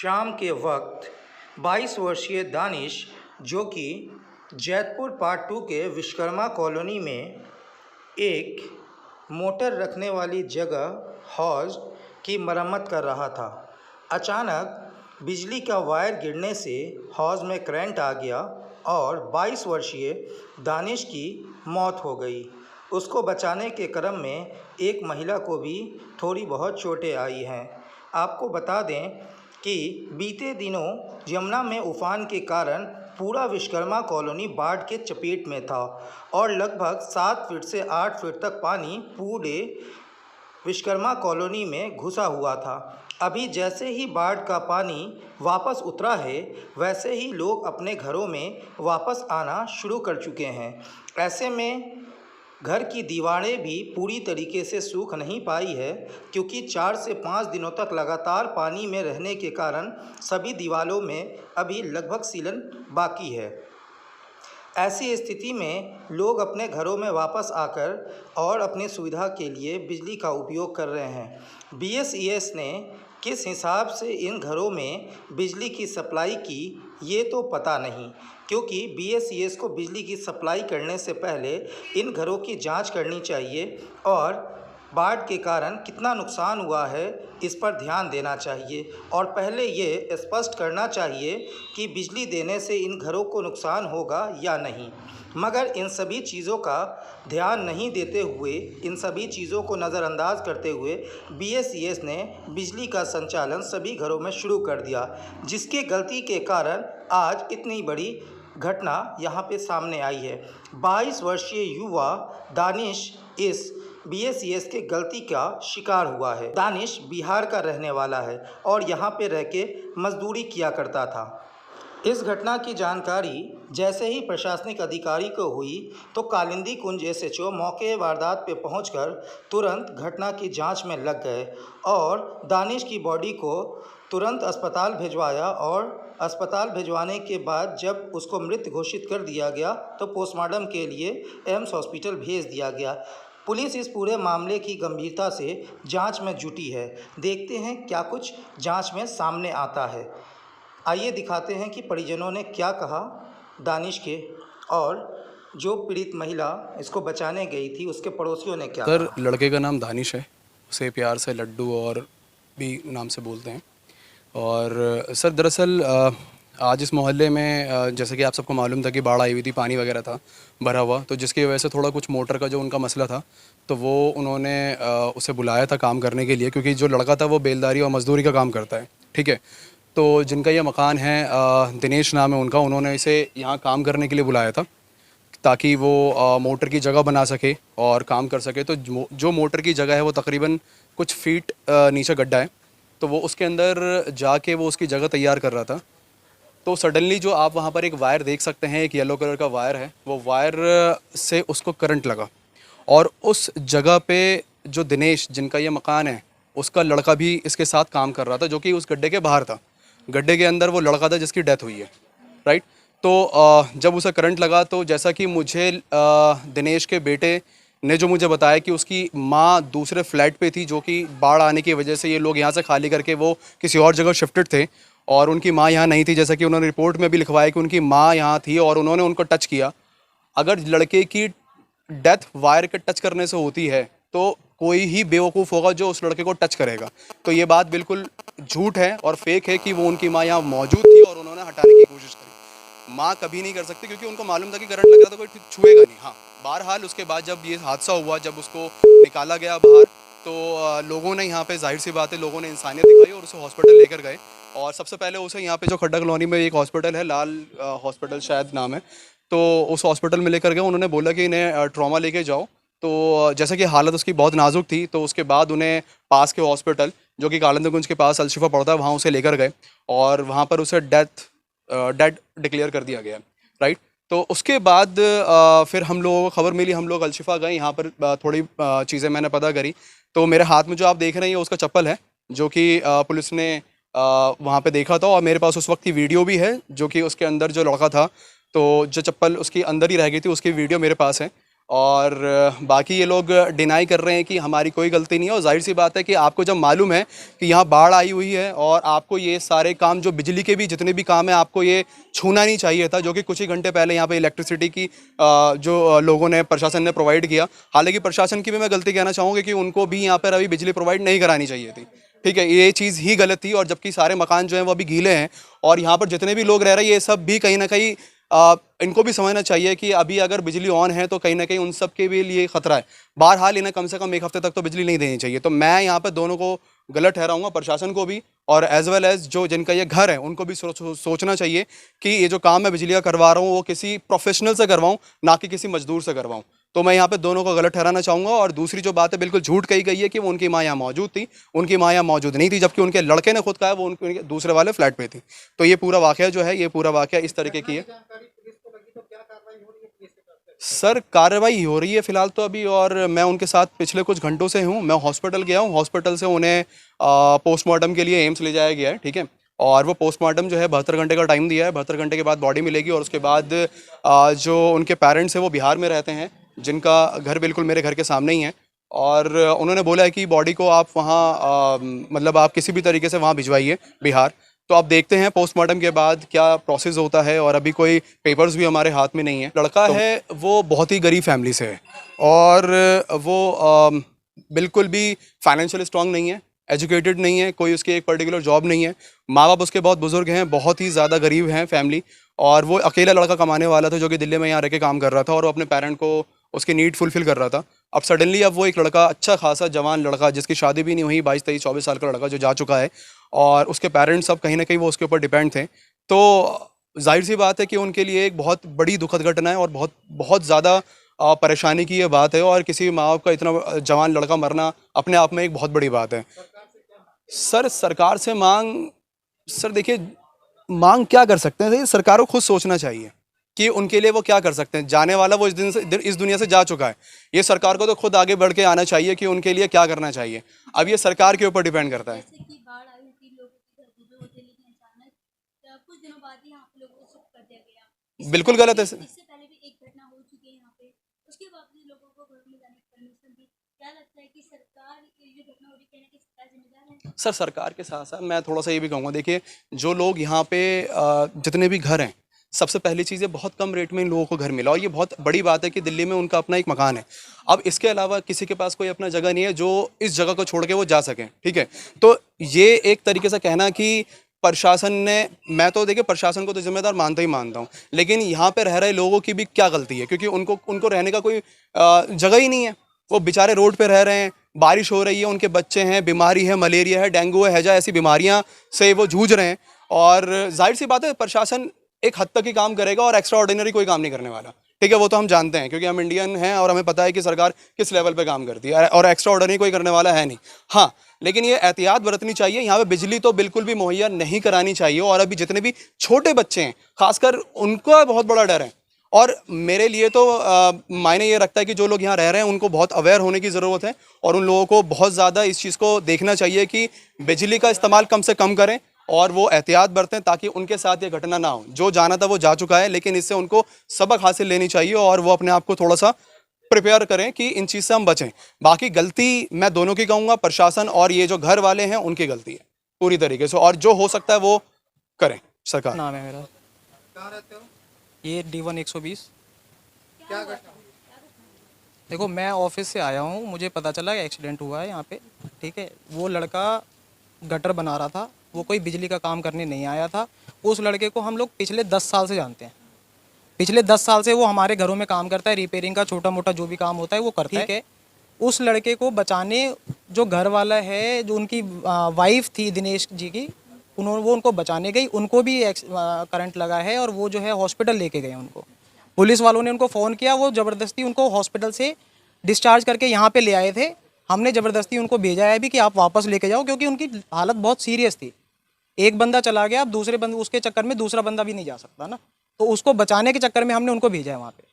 शाम के वक्त 22 वर्षीय दानिश, जो कि जैतपुर पार्ट 2 के विश्वकर्मा कॉलोनी में एक मोटर रखने वाली जगह हौज़ की मरम्मत कर रहा था, अचानक बिजली का वायर गिरने से हौज़ में करंट आ गया और 22 वर्षीय दानिश की मौत हो गई। उसको बचाने के क्रम में एक महिला को भी थोड़ी बहुत चोटें आई हैं। आपको बता दें कि बीते दिनों यमुना में उफान के कारण पूरा विश्वकर्मा कॉलोनी बाढ़ के चपेट में था और लगभग 7 फीट से 8 फीट तक पानी पूरे विश्वकर्मा कॉलोनी में घुसा हुआ था। अभी जैसे ही बाढ़ का पानी वापस उतरा है, वैसे ही लोग अपने घरों में वापस आना शुरू कर चुके हैं। ऐसे में घर की दीवारें भी पूरी तरीके से सूख नहीं पाई है, क्योंकि 4 से 5 दिनों तक लगातार पानी में रहने के कारण सभी दीवारों में अभी लगभग सीलन बाकी है। ऐसी स्थिति में लोग अपने घरों में वापस आकर और अपनी सुविधा के लिए बिजली का उपयोग कर रहे हैं। बीएसईएस ने किस हिसाब से इन घरों में बिजली की सप्लाई की, ये तो पता नहीं, क्योंकि बीएसईएस को बिजली की सप्लाई करने से पहले इन घरों की जांच करनी चाहिए और बाढ़ के कारण कितना नुकसान हुआ है इस पर ध्यान देना चाहिए और पहले ये स्पष्ट करना चाहिए कि बिजली देने से इन घरों को नुकसान होगा या नहीं। मगर इन सभी चीज़ों का ध्यान नहीं देते हुए, इन सभी चीज़ों को नज़रअंदाज करते हुए बीएसईएस ने बिजली का संचालन सभी घरों में शुरू कर दिया, जिसके गलती के कारण आज इतनी बड़ी घटना यहाँ पे सामने आई है। 22 वर्षीय युवा दानिश इस बीएसईएस के गलती का शिकार हुआ है। दानिश बिहार का रहने वाला है और यहाँ पे रह के मजदूरी किया करता था। इस घटना की जानकारी जैसे ही प्रशासनिक अधिकारी को हुई तो कालिंदी कुंज एसएचओ मौके वारदात पे पहुंचकर तुरंत घटना की जांच में लग गए और दानिश की बॉडी को तुरंत अस्पताल भिजवाया और अस्पताल भिजवाने के बाद जब उसको मृत घोषित कर दिया गया तो पोस्टमार्टम के लिए एम्स हॉस्पिटल भेज दिया गया। पुलिस इस पूरे मामले की गंभीरता से जांच में जुटी है। देखते हैं क्या कुछ जांच में सामने आता है। आइए दिखाते हैं कि परिजनों ने क्या कहा दानिश के, और जो पीड़ित महिला इसको बचाने गई थी उसके पड़ोसियों ने क्या सर, कहा। लड़के का नाम दानिश है, उसे प्यार से लड्डू और भी नाम से बोलते हैं। और सर दरअसल आज इस मोहल्ले में जैसे कि आप सबको मालूम था कि बाढ़ आई हुई थी, पानी वगैरह था भरा हुआ, तो जिसकी वजह से थोड़ा कुछ मोटर का जो उनका मसला था तो वो उन्होंने उसे बुलाया था काम करने के लिए, क्योंकि जो लड़का था वो बेलदारी और मज़दूरी का काम करता है। ठीक है, तो जिनका ये मकान है दिनेश नाम है उनका, उन्होंने इसे यहाँ काम करने के लिए बुलाया था ताकि वो मोटर की जगह बना सके और काम कर सके। तो जो मोटर की जगह है वो तकरीबन कुछ फीट नीचे गड्ढा है, तो वो उसके अंदर जाके वो उसकी जगह तैयार कर रहा था। तो सडनली जो आप वहाँ पर एक वायर देख सकते हैं, एक येलो कलर का वायर है, वो वायर से उसको करंट लगा और उस जगह पे जो दिनेश जिनका ये मकान है उसका लड़का भी इसके साथ काम कर रहा था, जो कि उस गड्ढे के बाहर था। गड्ढे के अंदर वो लड़का था जिसकी डेथ हुई है, राइट। तो जब उसे करंट लगा तो जैसा कि मुझे दिनेश के बेटे ने जो मुझे बताया कि उसकी माँ दूसरे फ्लैट पे थी, जो कि बाढ़ आने की वजह से ये लोग यहाँ से खाली करके वो किसी और जगह शिफ्टेड थे और उनकी माँ यहाँ नहीं थी, जैसा कि उन्होंने रिपोर्ट में भी लिखवाया कि उनकी माँ यहाँ थी और उन्होंने उनको टच किया। अगर लड़के की डेथ वायर के टच करने से होती है तो कोई ही बेवकूफ़ होगा जो उस लड़के को टच करेगा। तो ये बात बिल्कुल झूठ है और फेक है कि वो उनकी माँ यहाँ मौजूद थी और उन्होंने हटाने की कोशिश करी। माँ कभी नहीं कर सकती, क्योंकि उनको मालूम था कि करंट लग रहा था, कोई छुएगा नहीं। हाँ, बहरहाल उसके बाद जब ये हादसा हुआ, जब उसको निकाला गया बाहर, तो लोगों ने यहाँ पे जाहिर सी बात है लोगों ने इंसानियत दिखाई और उसे हॉस्पिटल लेकर गए। और सबसे पहले उसे यहाँ पे जो खड्डा कॉलोनी में एक हॉस्पिटल है, लाल हॉस्पिटल शायद नाम है, तो उस हॉस्पिटल में लेकर गए। उन्होंने बोला कि इन्हें ट्रॉमा लेके जाओ। तो जैसे कि हालत उसकी बहुत नाजुक थी, तो उसके बाद उन्हें पास के हॉस्पिटल जो कि कालिंदीगंज के पास अलशिफा पड़ता है, वहाँ उसे लेकर गए और वहाँ पर उसे डेड डिक्लेयर कर दिया गया, राइट। तो उसके बाद फिर हम लोगों को खबर मिली, हम लोग अलशिफा गए, यहाँ पर थोड़ी चीज़ें मैंने पता करी। तो मेरे हाथ में जो आप देख रहे हैं वो उसका चप्पल है, जो कि पुलिस ने वहाँ पे देखा था और मेरे पास उस वक्त की वीडियो भी है, जो कि उसके अंदर जो लड़का था तो जो चप्पल उसकी अंदर ही रह गई थी उसकी वीडियो मेरे पास है। और बाकी ये लोग डिनाई कर रहे हैं कि हमारी कोई गलती नहीं है। और जाहिर सी बात है कि आपको जब मालूम है कि यहाँ बाढ़ आई हुई है और आपको ये सारे काम जो बिजली के भी जितने भी काम है आपको ये छूना नहीं चाहिए था, जो कि कुछ ही घंटे पहले यहाँ पे इलेक्ट्रिसिटी की जो लोगों ने प्रशासन ने प्रोवाइड किया। हालांकि प्रशासन की भी मैं गलती कहना चाहूँगी कि उनको भी यहाँ पर अभी बिजली प्रोवाइड नहीं करानी चाहिए थी, ठीक है, ये चीज़ ही गलत थी। और जबकि सारे मकान जो हैं वो अभी गीले हैं और यहाँ पर जितने भी लोग रह रहे हैं ये सब भी कहीं ना कहीं इनको भी समझना चाहिए कि अभी अगर बिजली ऑन है तो कहीं ना कहीं उन सब के भी लिए खतरा है। बहरहाल इन्हें कम से कम एक हफ्ते तक तो बिजली नहीं देनी चाहिए। तो मैं यहाँ पे दोनों को गलत ठहराऊंगा, प्रशासन को भी और एज वेल एज जो जिनका ये घर है उनको भी सोचना चाहिए कि ये जो काम मैं बिजली का करवा रहा हूँ वो किसी प्रोफेशनल से करवाऊँ, ना कि किसी मजदूर से करवाऊँ। तो मैं यहाँ पे दोनों को गलत ठहराना चाहूँगा। और दूसरी जो बात है बिल्कुल झूठ कही गई है कि वो उनकी माँ यहाँ मौजूद थी, उनकी माँ यहाँ मौजूद नहीं थी, जबकि उनके लड़के ने खुद कहा है वो उनके दूसरे वाले फ्लैट पे थी। तो ये पूरा वाक़या जो है, ये पूरा वाक़या इस तरीके की है। सर कार्रवाई हो रही है फ़िलहाल तो अभी, और मैं उनके साथ पिछले कुछ घंटों से हूँ। मैं हॉस्पिटल गया हूँ, हॉस्पिटल से उन्हें पोस्टमार्टम के लिए एम्स ले जाया गया है, ठीक है। और वो पोस्टमार्टम जो है 72 घंटे का टाइम दिया है, 72 घंटे के बाद बॉडी मिलेगी। और उसके बाद जो उनके पेरेंट्स हैं वो बिहार में रहते हैं, जिनका घर बिल्कुल मेरे घर के सामने ही है। और उन्होंने बोला है कि बॉडी को आप वहाँ मतलब आप किसी भी तरीके से वहाँ भिजवाइए बिहार। तो आप देखते हैं पोस्टमार्टम के बाद क्या प्रोसेस होता है। और अभी कोई पेपर्स भी हमारे हाथ में नहीं है। लड़का है वो बहुत ही गरीब फैमिली से है और वो बिल्कुल भी फाइनेंशियल स्ट्रांग नहीं है, एजुकेटेड नहीं है, कोई उसकी एक पर्टिकुलर जॉब नहीं है। माँ बाप उसके बहुत बुजुर्ग हैं, बहुत ही ज़्यादा गरीब हैं फैमिली। और वो अकेला लड़का कमाने वाला था जो कि दिल्ली में यहाँ रह के काम कर रहा था और वो अपने पेरेंट को उसकी नीड फुलफिल कर रहा था। अब सडनली अब वो एक लड़का, अच्छा खासा जवान लड़का जिसकी शादी भी नहीं हुई, 22-23-24 साल का लड़का जो जा चुका है, और उसके पेरेंट्स अब कहीं ना कहीं वो उसके ऊपर डिपेंड थे। तो जाहिर सी बात है कि उनके लिए एक बहुत बड़ी दुखद घटना है और बहुत बहुत ज़्यादा परेशानी की ये बात है। और किसी माँ बाप का इतना जवान लड़का मरना अपने आप में एक बहुत बड़ी बात है। सर सरकार से मांग, सर देखिए मांग क्या कर सकते हैं, ये सरकार को खुद सोचना चाहिए कि उनके लिए वो क्या कर सकते हैं। जाने वाला वो इस दुनिया से जा चुका है। ये सरकार को तो खुद आगे बढ़ के आना चाहिए कि उनके लिए क्या करना चाहिए। अब ये सरकार के ऊपर डिपेंड करता है। जैसे कि बाढ़ आई थी, लोगों के घर डूबे हुए थे, लेकिन अचानक कुछ दिनों बाद ही यहाँ पे लोगों को शिफ्ट कर दिया गया। बिल्कुल गलत है। इससे पहले भी एक घटना हो चुकी है यहाँ पे, उसके बावजूद लोगों को घर में जाने की परमिशन दी। क्या लगता है कि सरकार ये जो घटना हो रही है, कहना कि सरकार जिम्मेदार है? सर सरकार के साथ साथ मैं थोड़ा सा ये भी कहूँगा, देखिए जो लोग यहाँ पे जितने भी घर हैं, सबसे पहली चीज़ है बहुत कम रेट में इन लोगों को घर मिला। और ये बहुत बड़ी बात है कि दिल्ली में उनका अपना एक मकान है। अब इसके अलावा किसी के पास कोई अपना जगह नहीं है जो इस जगह को छोड़ के वो जा सकें, ठीक है। तो ये एक तरीके से कहना कि प्रशासन ने, मैं तो देखिए प्रशासन को तो जिम्मेदार मानता ही मानता हूँ, लेकिन यहाँ पे रह रहे लोगों की भी क्या गलती है, क्योंकि उनको रहने का कोई जगह ही नहीं है। वो बेचारे रोड पे रह रहे हैं, बारिश हो रही है, उनके बच्चे हैं, बीमारी है, मलेरिया है, डेंगू है, हैजा, ऐसी बीमारियां से वो जूझ रहे हैं। और जाहिर सी बात है प्रशासन एक हद तक ही काम करेगा और एक्स्ट्रा ऑर्डिनरी कोई काम नहीं करने वाला, ठीक है। वो तो हम जानते हैं क्योंकि हम इंडियन हैं और हमें पता है कि सरकार किस लेवल पे काम करती है, और एक्स्ट्रा ऑर्डिनरी कोई करने वाला है नहीं। हाँ, लेकिन ये एहतियात बरतनी चाहिए। यहाँ पे बिजली तो बिल्कुल भी मुहैया नहीं करानी चाहिए। और अभी जितने भी छोटे बच्चे हैं खासकर उनका बहुत बड़ा डर है। और मेरे लिए तो मायने ये रखता है कि जो लोग यहाँ रह रहे हैं उनको बहुत अवेयर होने की ज़रूरत है और उन लोगों को बहुत ज़्यादा इस चीज़ को देखना चाहिए कि बिजली का इस्तेमाल कम से कम करें और वो एहतियात बरतें ताकि उनके साथ ये घटना ना हो। जो जाना था वो जा चुका है, लेकिन इससे उनको सबक हासिल लेनी चाहिए और वो अपने आप को थोड़ा सा प्रिपेयर करें कि इन चीज़ से हम बचें। बाकी गलती मैं दोनों की कहूँगा, प्रशासन और ये जो घर वाले हैं उनकी गलती है पूरी तरीके से, और जो हो सकता है वो करें सरकार। नाम है मेरा। कहाँ रहते हो? ये D1 120। क्या घटना? देखो मैं ऑफिस से आया हूँ, मुझे पता चला एक्सीडेंट हुआ है यहाँ पे, ठीक है। वो लड़का गटर बना रहा था, वो कोई बिजली का काम करने नहीं आया था। उस लड़के को हम लोग पिछले 10 साल से जानते हैं। पिछले 10 साल से वो हमारे घरों में काम करता है, रिपेयरिंग का छोटा मोटा जो भी काम होता है वो करता है, ठीक है। उस लड़के को बचाने जो घर वाला है, जो उनकी वाइफ थी दिनेश जी की, वो उनको बचाने गई, उनको भी करंट लगा है और वो जो है हॉस्पिटल लेके गए उनको। पुलिस वालों ने उनको फ़ोन किया, वो ज़बरदस्ती उनको हॉस्पिटल से डिस्चार्ज करके यहाँ पे ले आए थे। हमने ज़बरदस्ती उनको भेजा है भी कि आप वापस लेके जाओ, क्योंकि उनकी हालत बहुत सीरियस थी। एक बंदा चला गया, अब दूसरे बंदे उसके चक्कर में दूसरा बंदा भी नहीं जा सकता ना, तो उसको बचाने के चक्कर में हमने उनको भेजा है वहाँ पे।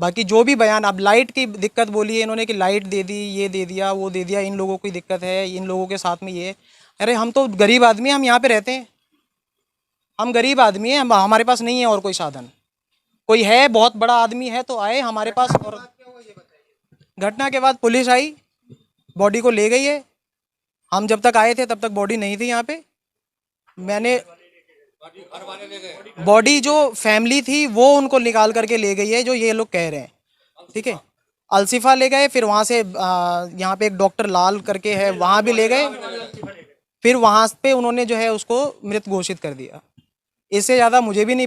बाकी जो भी बयान, अब लाइट की दिक्कत बोली है इन्होंने कि लाइट दे दी, ये दे दिया, वो दे दिया, इन लोगों की दिक्कत है, इन लोगों के साथ में ये। अरे हम तो गरीब आदमी हैं, हम यहाँ पे रहते हैं, हम गरीब आदमी हैं, हमारे पास नहीं है और कोई साधन। कोई है बहुत बड़ा आदमी है तो आए हमारे पास। और घटना के बाद पुलिस आई, बॉडी को ले गई है। हम जब तक आए थे तब तक बॉडी नहीं थी यहाँ पे। मैंने बॉडी जो फैमिली थी वो उनको निकाल करके ले गई है, जो ये लोग कह रहे हैं, ठीक है। अलसिफा ले गए, फिर वहाँ से यहाँ पे एक डॉक्टर लाल करके है, वहाँ भी ले गए, फिर वहाँ पे उन्होंने जो है उसको मृत घोषित कर दिया। इससे ज़्यादा मुझे भी नहीं